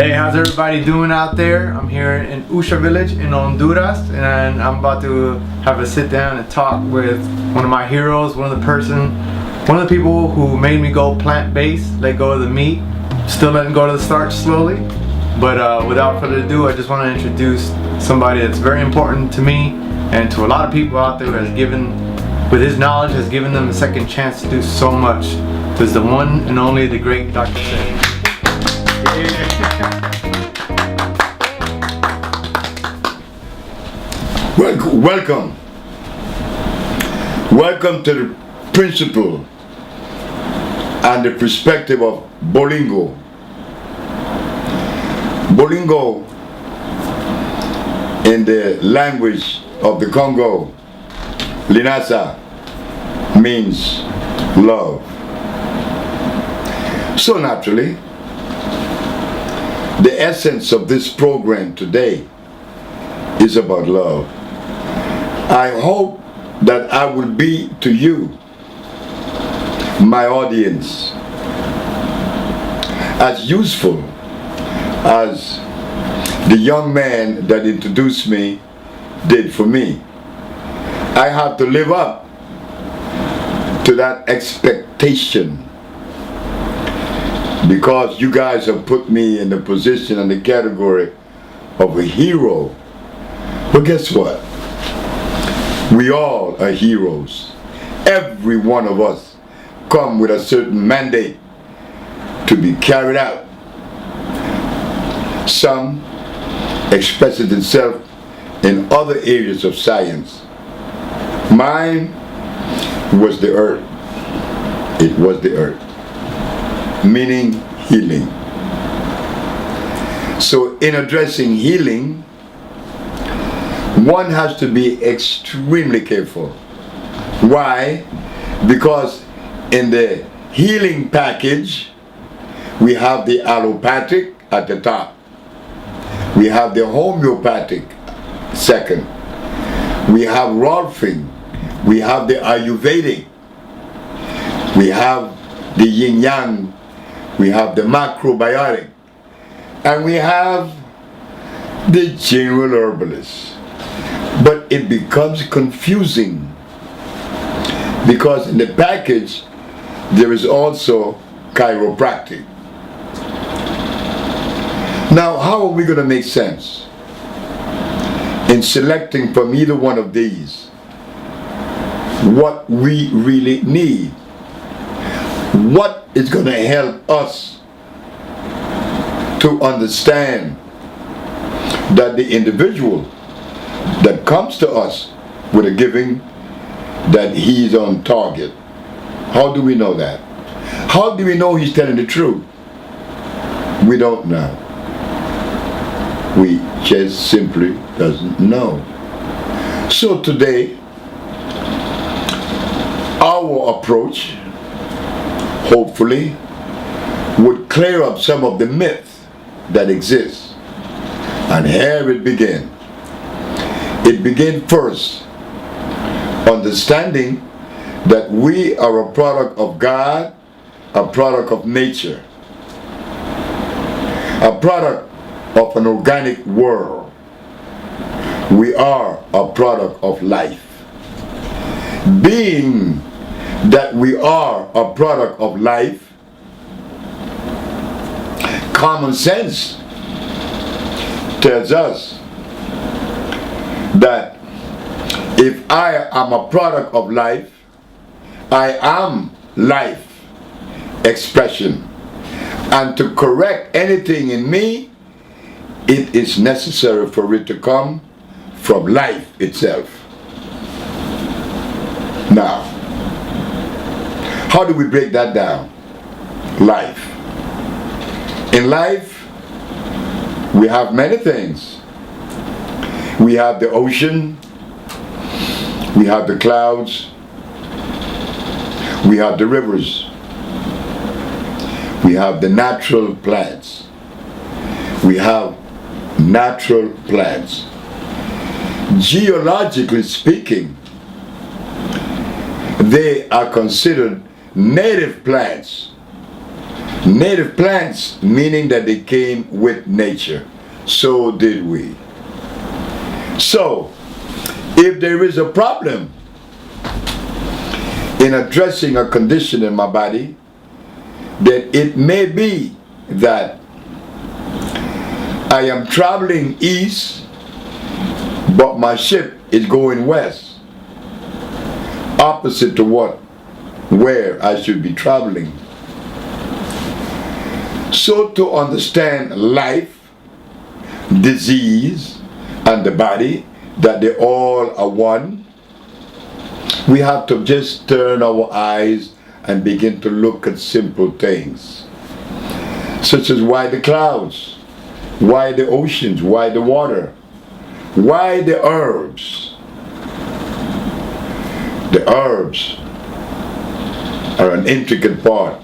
Hey, how's everybody doing out there? I'm here in Usha village in Honduras, and I'm about to have a sit down and talk with one of my heroes, one of the people who made me go plant-based, let go of the meat, still letting go of the starch slowly. But without further ado, I just want to introduce somebody that's very important to me and to a lot of people out there who has given, with his knowledge, has given them a second chance to do so much. There's the one and only, the great Dr. Sebi. Welcome to the principle and the perspective of Bolingo. Bolingo, in the language of the Congo, Linasa, means love. So naturally, the essence of this program today is about love. I hope that I will be to you, my audience, as useful as the young man that introduced me did for me. I have to live up to that expectation because you guys have put me in the position and the category of a hero. But guess what? We all are heroes. Every one of us come with a certain mandate to be carried out. Some express it itself in other areas of science. Mine was the earth. It was the earth. Meaning healing. So in addressing healing, one has to be extremely careful. Why? Because in the healing package, we have the allopathic at the top. We have the homeopathic second. We have Rolfing. We have the Ayurvedic. We have the yin yang. We have the macrobiotic. And we have the general herbalist. But it becomes confusing because in the package there is also chiropractic. Now, how are we going to make sense in selecting from either one of these what we really need? What is going to help us to understand that the individual that comes to us with a giving, that he's on target? How do we know that? How do we know he's telling the truth? We don't know. We just simply doesn't know. So today, our approach, hopefully, would clear up some of the myths that exist. And here it began. It began first, understanding that we are a product of God, a product of nature, a product of an organic world. We are a product of life. Being that we are a product of life, common sense tells us that if I am a product of life, I am life expression. And to correct anything in me, it is necessary for it to come from life itself. Now, how do we break that down? Life. In life, we have many things. We have the ocean, we have the clouds, we have the rivers, we have the natural plants. We have natural plants. Geologically speaking, they are considered native plants Native plants, meaning that they came with nature. So did we. So, if there is a problem in addressing a condition in my body, then it may be that I am traveling east, but my ship is going west, opposite to where I should be traveling. So to understand life, disease, and the body, that they all are one, we have to just turn our eyes and begin to look at simple things, such as why the clouds, why the oceans, why the water, why the herbs. The herbs are an intricate part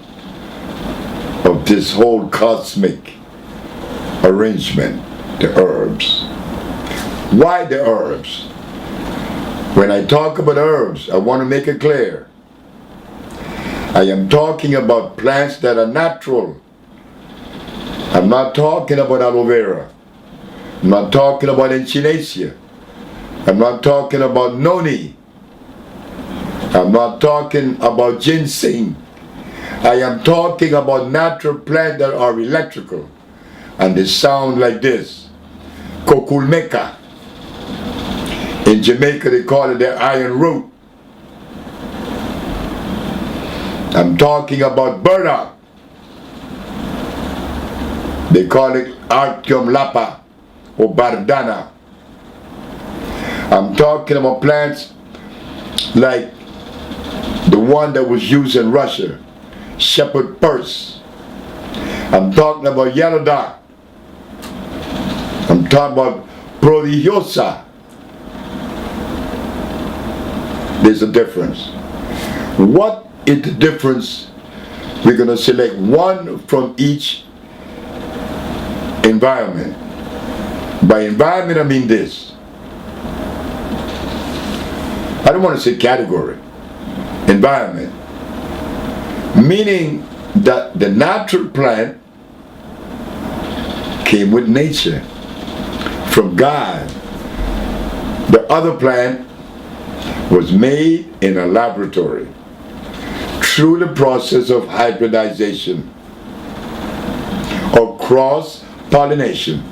of this whole cosmic arrangement, the herbs. Why the herbs? When I talk about herbs, I want to make it clear. I am talking about plants that are natural. I'm not talking about aloe vera. I'm not talking about echinacea. I'm not talking about noni. I'm not talking about ginseng. I am talking about natural plants that are electrical. And they sound like this. Kokulmeka. In Jamaica they call it the iron root. I'm talking about burdock. They call it Artium lapa or Bardana. I'm talking about plants like the one that was used in Russia, shepherd purse. I'm talking about yellow dock. I'm talking about prodigiosa. There's a difference. What is the difference? We're going to select one from each environment. By environment I mean this. I don't want to say category. Environment. Meaning that the natural plant came with nature, from God. The other plant was made in a laboratory through the process of hybridization or cross-pollination.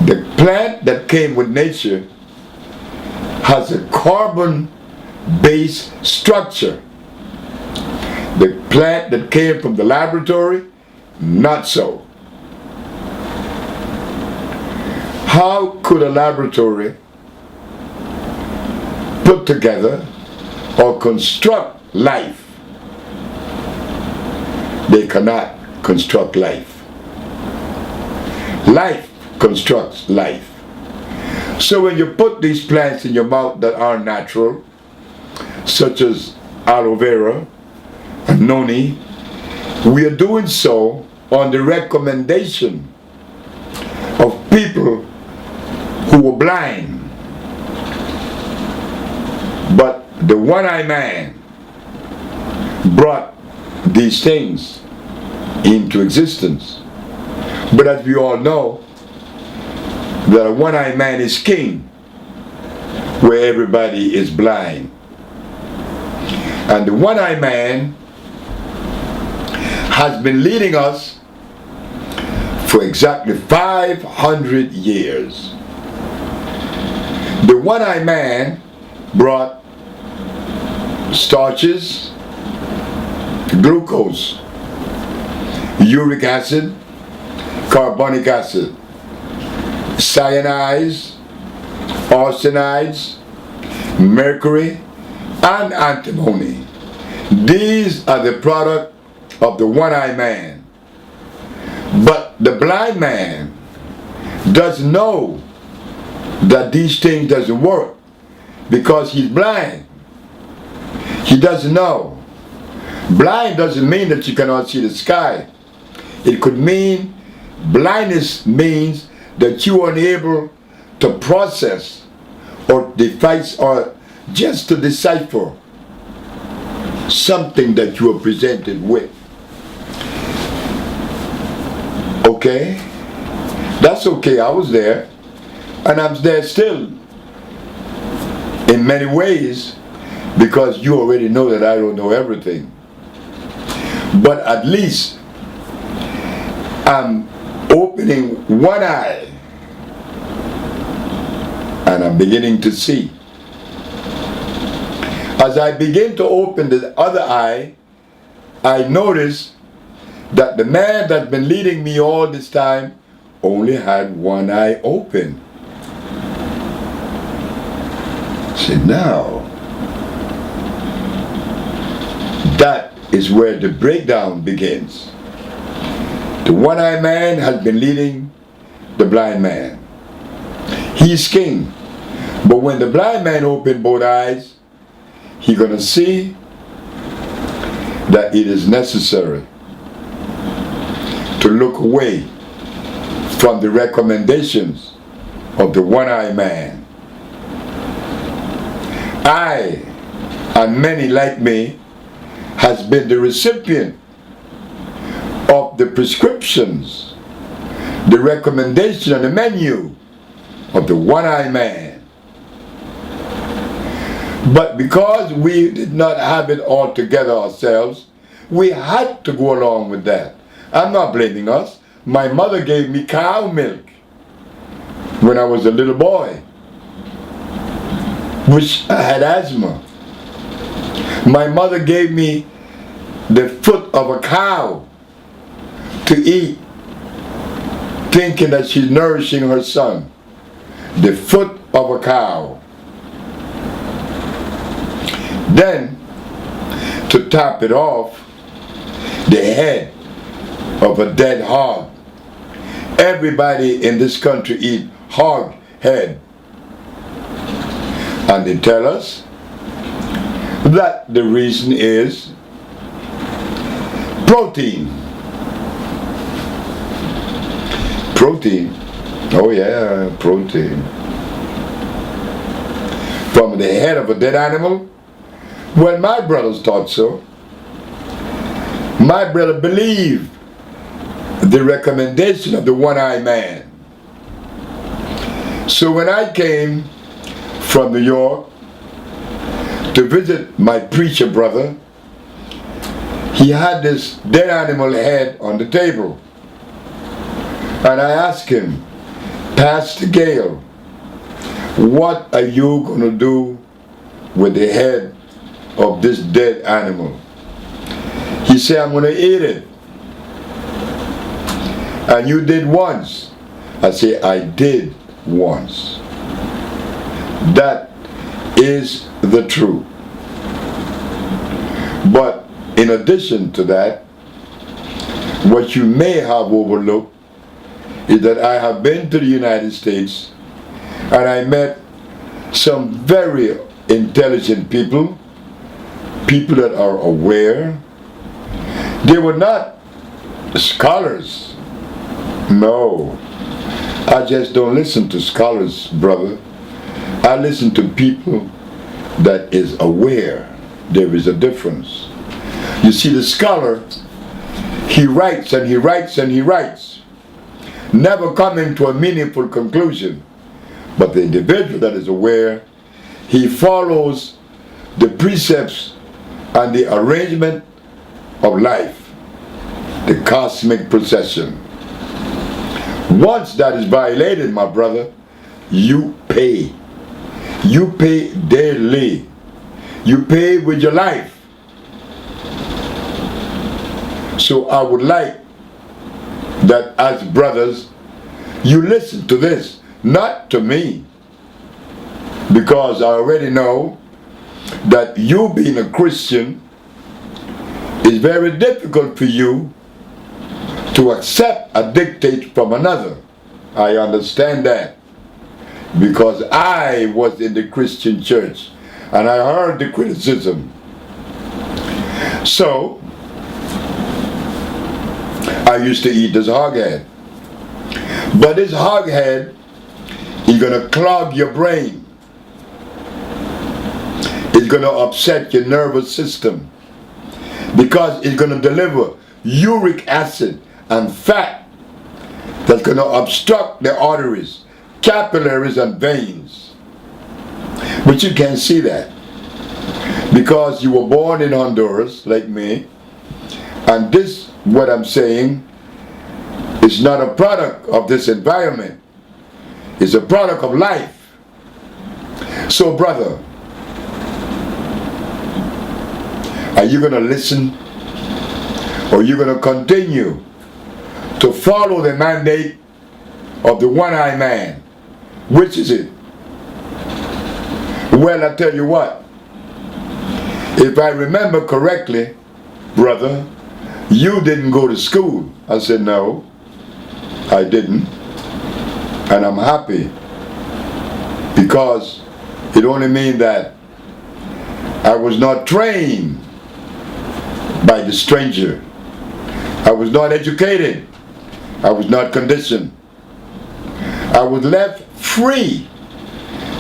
The plant that came with nature has a carbon-based structure. The plant that came from the laboratory, not so. How could a laboratory put together or construct life? They cannot construct life. Life constructs life. So when you put these plants in your mouth that are natural, such as aloe vera and noni, we are doing so on the recommendation of people who were blind. But the one-eyed man brought these things into existence. But as we all know, the one-eyed man is king, where everybody is blind. And the one-eyed man has been leading us for exactly 500 years. The one-eyed man brought starches, glucose, uric acid, carbonic acid, cyanides, arsenides, mercury, and antimony. These are the product of the one-eyed man. But the blind man doesn't know that these things doesn't work because he's blind. He doesn't know. Blind doesn't mean that you cannot see the sky. It could mean, blindness means that you are unable to process or device or just to decipher something that you are presented with. Okay, that's okay, I was there, and I'm there still in many ways, because you already know that I don't know everything. But at least I'm opening one eye and I'm beginning to see. As I begin to open the other eye, I notice that the man that's been leading me all this time only had one eye open. See, now, that is where the breakdown begins. The one-eyed man has been leading the blind man. He's king. But when the blind man opens both eyes, he's going to see that it is necessary to look away from the recommendations of the one-eyed man. I, and many like me, has been the recipient of the prescriptions, the recommendation and the menu of the one-eyed man. But because we did not have it all together ourselves, we had to go along with that. I'm not blaming us. My mother gave me cow milk when I was a little boy, which I had asthma. My mother gave me the foot of a cow to eat, thinking that she's nourishing her son. The foot of a cow. Then, to top it off, the head of a dead hog. Everybody in this country eat hog head. And they tell us that the reason is protein. Protein. Oh yeah, protein. From the head of a dead animal? Well, my brothers thought so. My brother believed the recommendation of the one-eyed man. So when I came from New York to visit my preacher brother, he had this dead animal head on the table. And I asked him, Pastor Gale, what are you going to do with the head of this dead animal? He said, I'm going to eat it. And you did once. I said, I did once. That is the truth. But in addition to that, what you may have overlooked is that I have been to the United States and I met some very intelligent people, people that are aware. They were not scholars. No. I just don't listen to scholars, brother. I listen to people that is aware. There is a difference. You see, the scholar, he writes and he writes and he writes, never coming to a meaningful conclusion. But the individual that is aware, he follows the precepts and the arrangement of life, the cosmic procession. Once that is violated, my brother, you pay. You pay daily. You pay with your life. So I would like that as brothers, you listen to this, not to me, because I already know that you being a Christian, it's very difficult for you to accept a dictate from another. I understand that, because I was in the Christian church and I heard the criticism. So I used to eat this hog head. But this hog head is going to clog your brain. It's going to upset your nervous system, because it's going to deliver uric acid and fat that's going to obstruct the arteries, capillaries, and veins. But you can't see that because you were born in Honduras, like me, and this, what I'm saying, is not a product of this environment. It's a product of life. So, brother, are you going to listen, or are you going to continue to follow the mandate of the one-eyed man? Which is it? Well, I tell you what, if I remember correctly, brother, you didn't go to school. I said, no, I didn't. And I'm happy, because it only means that I was not trained by the stranger. I was not educated. I was not conditioned. I was left free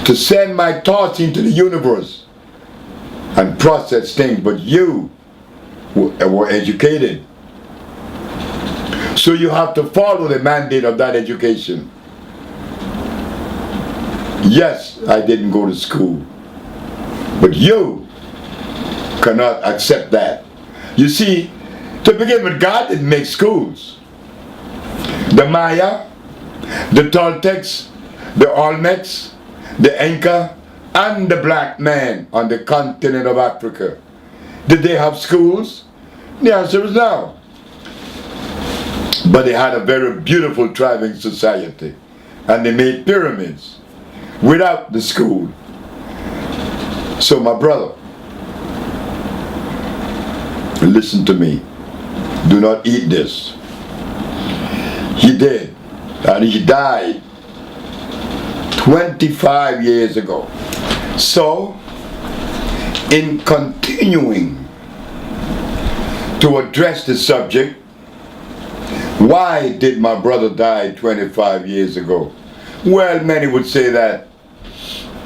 to send my thoughts into the universe and process things, but you were educated. So you have to follow the mandate of that education. Yes, I didn't go to school, but you cannot accept that. You see, to begin with, God didn't make schools. The Maya, the Toltecs, the Olmecs, the Inca, and the black man on the continent of Africa, did they have schools? The answer is no. But they had a very beautiful thriving society, and they made pyramids without the school. So my brother, listen to me. Do not eat this. He did, and he died 25 years ago. So, in continuing to address the subject, why did my brother die 25 years ago? Well, many would say that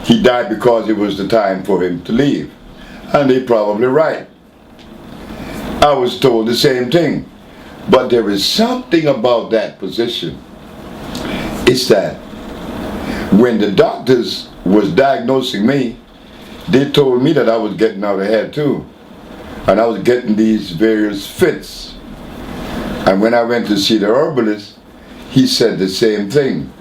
he died because it was the time for him to leave. And they're probably right. I was told the same thing. But there is something about that position. It's that when the doctors was diagnosing me, they told me that I was getting out of hand too. And I was getting these various fits. And when I went to see the herbalist, he said the same thing,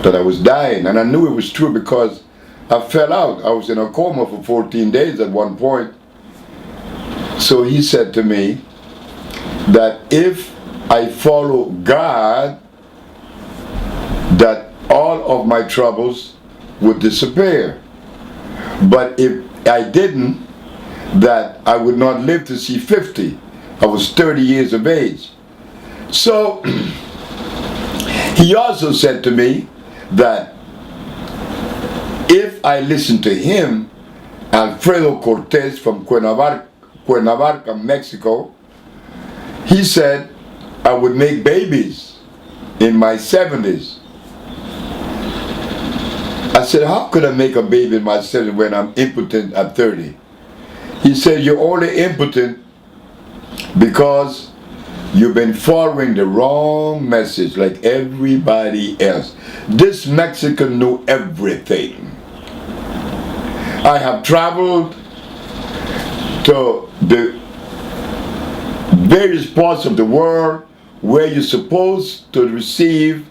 that I was dying. And I knew it was true because I fell out. I was in a coma for 14 days at one point. So he said to me that if I follow God, that all of my troubles would disappear. But if I didn't, that I would not live to see 50. I was 30 years of age. So he also said to me that if I listen to him, Alfredo Cortez from Cuernavaca, Mexico, he said I would make babies in my 70s. I said, how could I make a baby in my 70s when I'm impotent at 30? He said, you're only impotent because you've been following the wrong message like everybody else. This Mexican knew everything. I have traveled to the various parts of the world where you're supposed to receive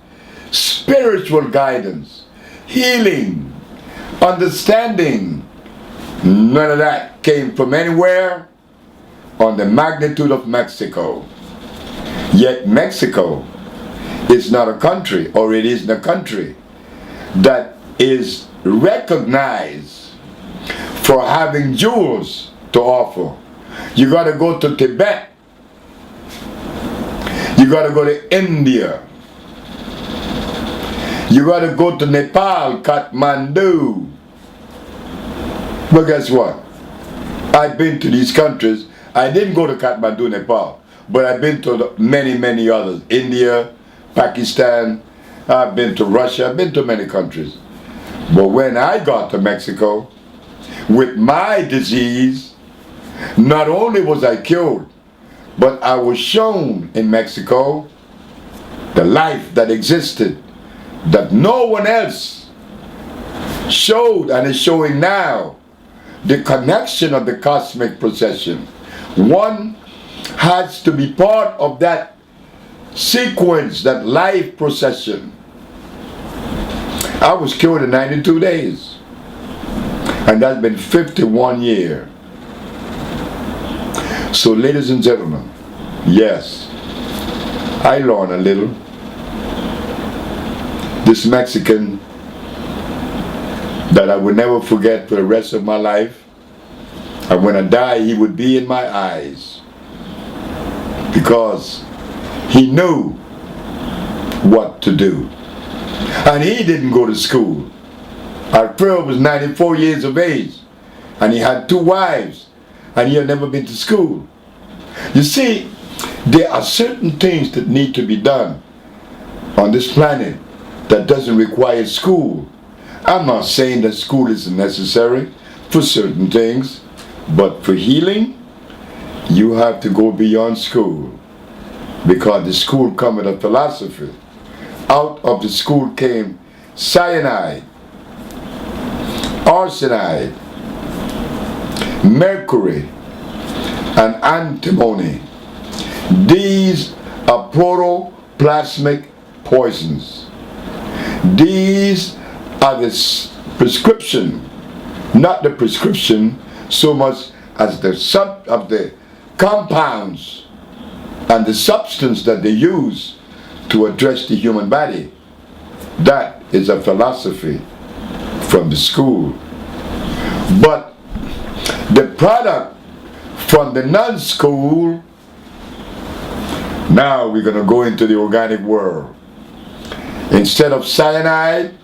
spiritual guidance, healing, understanding. None of that came from anywhere on the magnitude of Mexico. Yet Mexico is not a country, or it isn't a country, that is recognized for having jewels to offer. You got to go to Tibet. You got to go to India. You got to go to Nepal, Kathmandu. But guess what? I've been to these countries. I didn't go to Kathmandu, Nepal, but I've been to many others. India, Pakistan, I've been to Russia, I've been to many countries. But when I got to Mexico, with my disease, not only was I cured, but I was shown in Mexico the life that existed, that no one else showed and is showing now, the connection of the cosmic procession. One has to be part of that sequence, that life procession. I was cured in 92 days, and that's been 51 years. So ladies and gentlemen, yes, I learned a little. This Mexican that I would never forget for the rest of my life, and when I die he would be in my eyes, because he knew what to do. And he didn't go to school. Alfredo was 94 years of age, and he had 2 wives, and he had never been to school. You see, there are certain things that need to be done on this planet that doesn't require school. I'm not saying that school isn't necessary for certain things, but for healing, you have to go beyond school, because the school comes with a philosophy. Out of the school came cyanide, arsenide, mercury, and antimony. These are protoplasmic poisons. These are the prescription, not the prescription so much as the compounds and the substance that they use to address the human body. That is a philosophy from the school. But the product from the non-school, now we're going to go into the organic world. Instead of cyanide,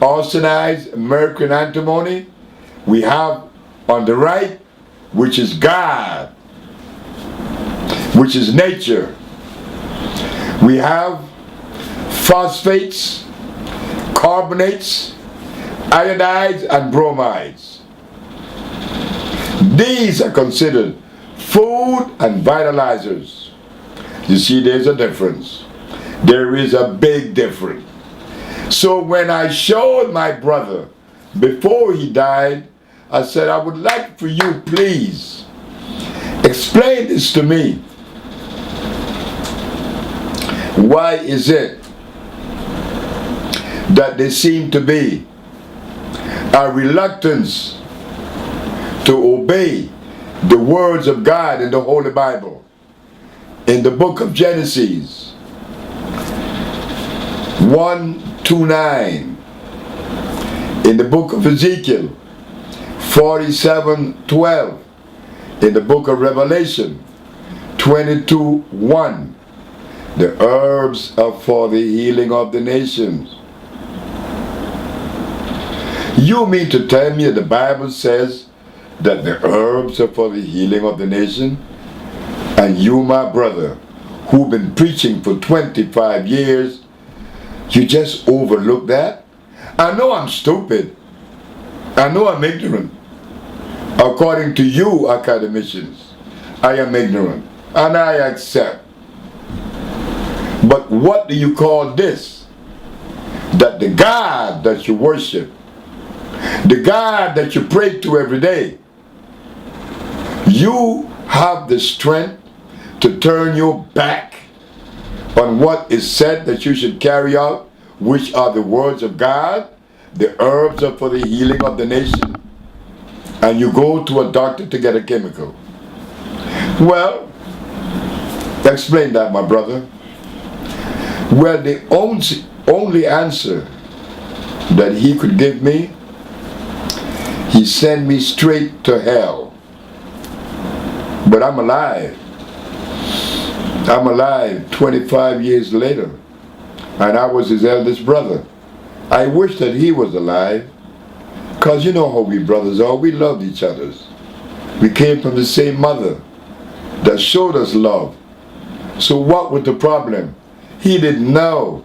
arsenides, mercury, and antimony, we have on the right, which is God, which is nature. We have phosphates, carbonates, iodides, and bromides. These are considered food and vitalizers. You see, there's a difference. There is a big difference. So when I showed my brother before he died, I said, I would like for you, please, explain this to me. Why is it that there seem to be a reluctance to obey the words of God in the Holy Bible? In the book of Genesis 1:29, in the book of Ezekiel 47:12, in the book of Revelation 22:1, the herbs are for the healing of the nations. You mean to tell me that the Bible says that the herbs are for the healing of the nation? And you, my brother, who've been preaching for 25 years, you just overlook that? I know I'm stupid. I know I'm ignorant. According to you, academicians, I am ignorant, and I accept. But what do you call this? That the God that you worship, the God that you pray to every day, you have the strength to turn your back on what is said that you should carry out, which are the words of God. The herbs are for the healing of the nation, and you go to a doctor to get a chemical. Well, explain that, my brother. Well, the only answer that he could give me, he sent me straight to hell. But I'm alive. I'm alive 25 years later, and I was his eldest brother. I wish that he was alive, because you know how we brothers are. We loved each other. We came from the same mother that showed us love. So what was the problem? He didn't know.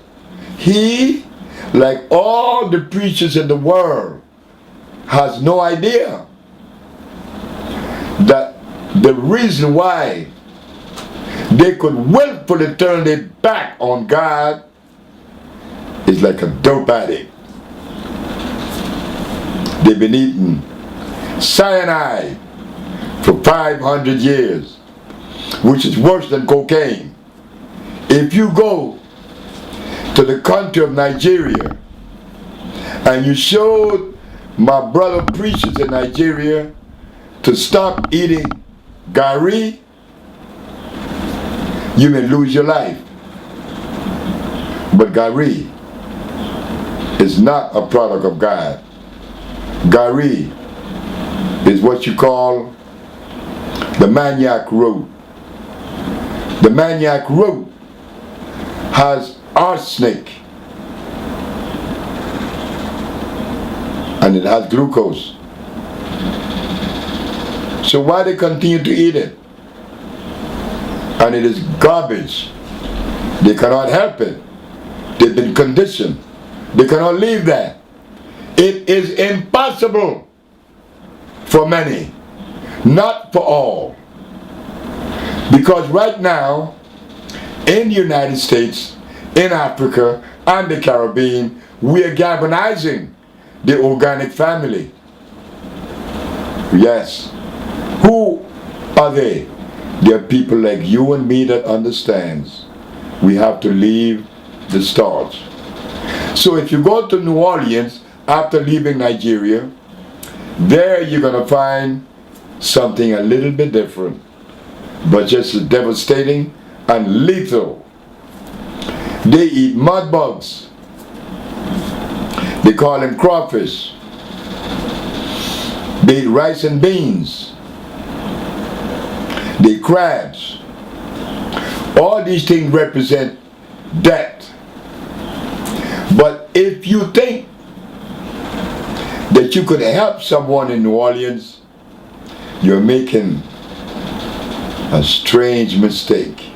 He, like all the preachers in the world, has no idea that the reason why they could willfully turn their back on God is like a dope addict. They've been eating cyanide for 500 years, which is worse than cocaine. If you go to the country of Nigeria and you showed my brother preachers in Nigeria to stop eating gari, you may lose your life. But gari is not a product of God. Gari is what you call the manioc root. The manioc root has arsenic and it has glucose. So why they continue to eat it? And it is garbage. They cannot help it. They've been conditioned. They cannot leave that. It is impossible for many, not for all. Because right now, in the United States, in Africa, and the Caribbean, we are galvanizing the organic family. Yes. Who are they? They are people like you and me that understands we have to leave the starch. So if you go to New Orleans after leaving Nigeria, there you're going to find something a little bit different, but just as devastating and lethal. They eat mud bugs. They call them crawfish. They eat rice and beans. They eat crabs. All these things represent death. But if you think that you could help someone in New Orleans, you're making a strange mistake.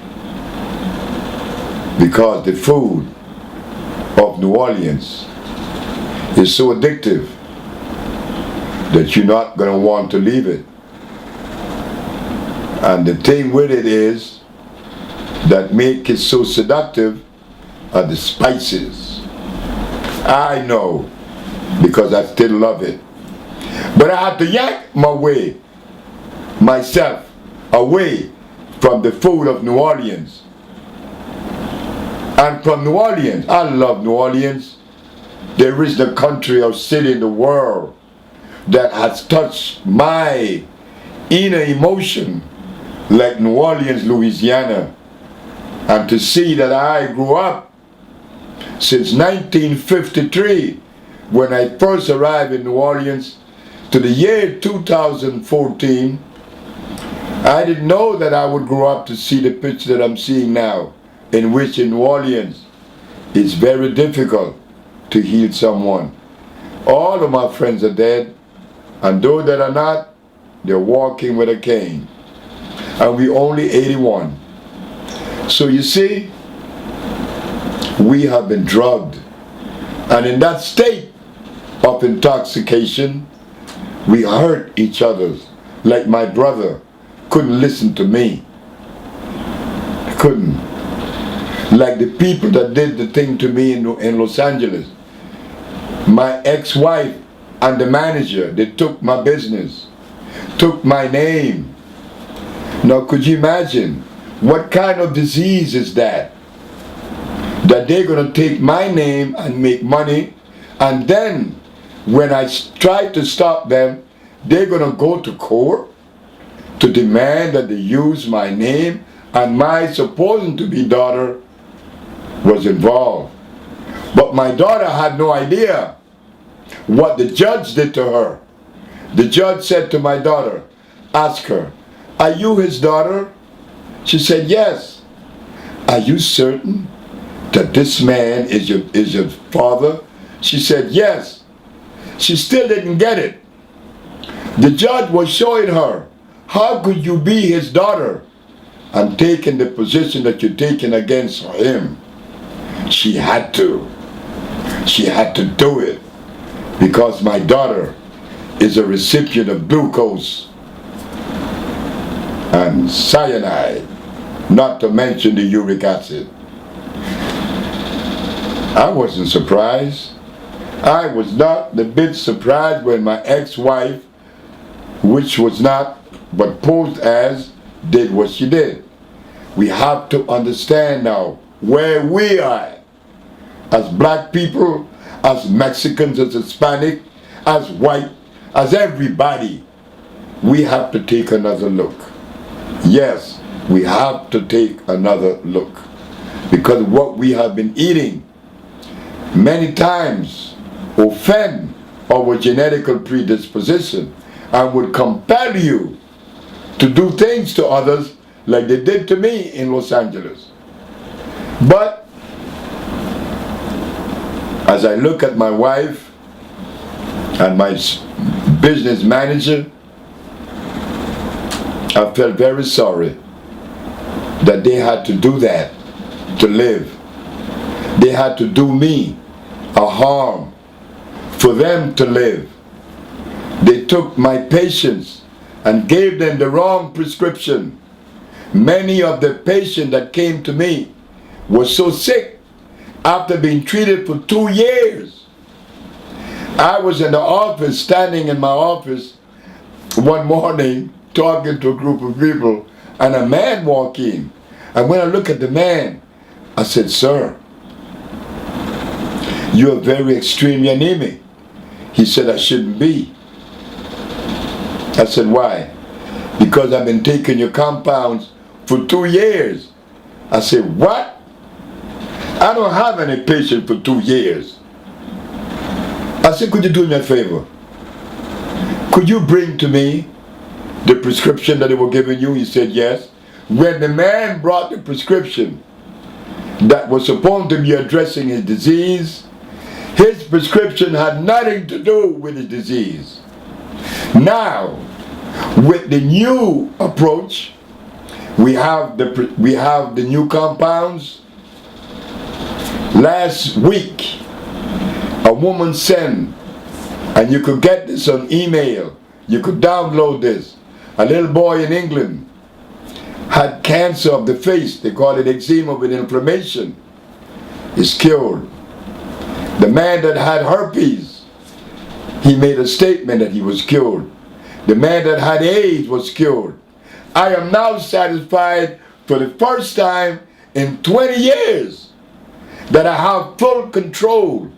Because the food of New Orleans is so addictive that you're not going to want to leave it. And the thing with it is that make it so seductive are the spices. I know, because I still love it. But I have to yank myself away from the food of New Orleans. And from New Orleans, I love New Orleans. There is the country or city in the world that has touched my inner emotion like New Orleans, Louisiana. And to see that I grew up since 1953, when I first arrived in New Orleans, to the year 2014, I didn't know that I would grow up to see the picture that I'm seeing now, in which in New Orleans it's very difficult to heal someone. All of my friends are dead, and those that are not, they're walking with a cane. And we only 81. So you see, we have been drugged. And in that state of intoxication, we hurt each other. Like my brother couldn't listen to me. He couldn't. Like the people that did the thing to me in Los Angeles. My ex-wife and the manager, they took my business, took my name. Now could you imagine what kind of disease is that? That they're going to take my name and make money, and then when I try to stop them, they're going to go to court to demand that they use my name, and my supposed to be daughter was involved. But my daughter had no idea what the judge did to her. The judge said to my daughter, ask her, are you his daughter? She said, yes. Are you certain that this man is your father? She said, yes. She still didn't get it. The judge was showing her, how could you be his daughter and taking the position that you're taking against him? She had to. She had to do it because my daughter is a recipient of glucose and cyanide, not to mention the uric acid. I wasn't surprised. I was not the bit surprised when my ex-wife, which was not but posed as, did what she did. We have to understand now where we are as black people, as Mexicans, as Hispanic, as white, as everybody. We have to take another look. Yes, we have to take another look, because what we have been eating many times offend our genetical predisposition and would compel you to do things to others like they did to me in Los Angeles. But as I look at my wife and my business manager, I felt very sorry that they had to do that to live. They had to do me a harm for them to live. They took my patients and gave them the wrong prescription. Many of the patients that came to me were so sick after being treated for 2 years. I was in the office, standing in my office one morning talking to a group of people, and a man walked in. And when I look at the man, I said, "Sir, you're very extremely anemic." He said, "I shouldn't be." I said, "Why?" "Because I've been taking your compounds for 2 years." I said, "What? I don't have any patient for 2 years." I said, "Could you do me a favor? Could you bring to me the prescription that they were giving you?" He said, "Yes." When the man brought the prescription that was supposed to be addressing his disease, his prescription had nothing to do with his disease. Now, with the new approach, we have the new compounds. Last week, a woman sent, and you could get this on email, you could download this. A little boy in England had cancer of the face. They call it eczema with inflammation. Is cured. The man that had herpes, he made a statement that he was cured. The man that had AIDS was cured. I am now satisfied for the first time in 20 years that I have full control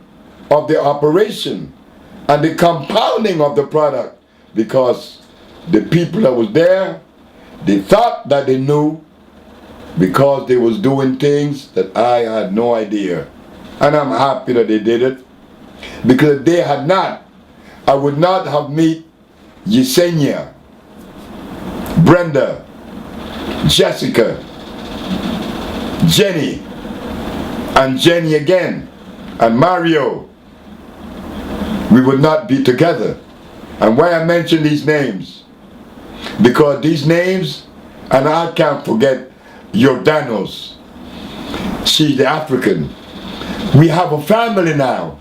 of the operation and the compounding of the product, because the people that was there, they thought that they knew, because they was doing things that I had no idea. And I'm happy that they did it, because if they had not, I would not have met Yesenia, Brenda, Jessica, Jenny, and Jenny again, and Mario. We would not be together. And why I mention these names? Because these names, and I can't forget Jordanos. She's the African. We have a family now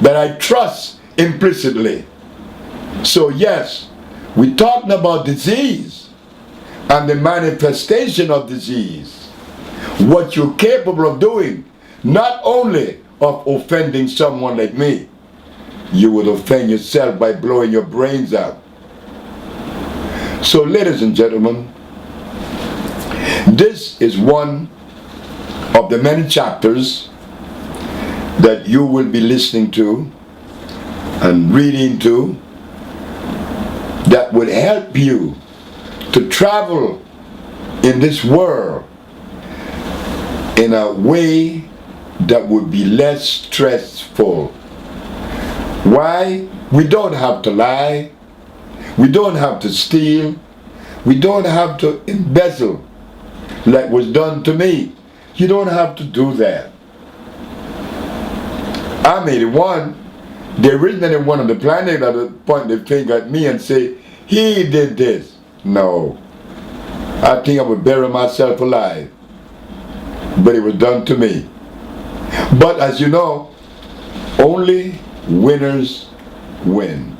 that I trust implicitly. So yes, we're talking about disease and the manifestation of disease. What you're capable of doing, not only of offending someone like me, you would offend yourself by blowing your brains out. So ladies and gentlemen, this is one of the many chapters that you will be listening to and reading to, that would help you to travel in this world in a way that would be less stressful. Why? We don't have to lie. We don't have to steal. We don't have to embezzle like was done to me. You don't have to do that. I'm 81. There isn't anyone on the planet that would point their finger at me and say, he did this. No. I think I would bury myself alive. But it was done to me. But as you know, only winners win.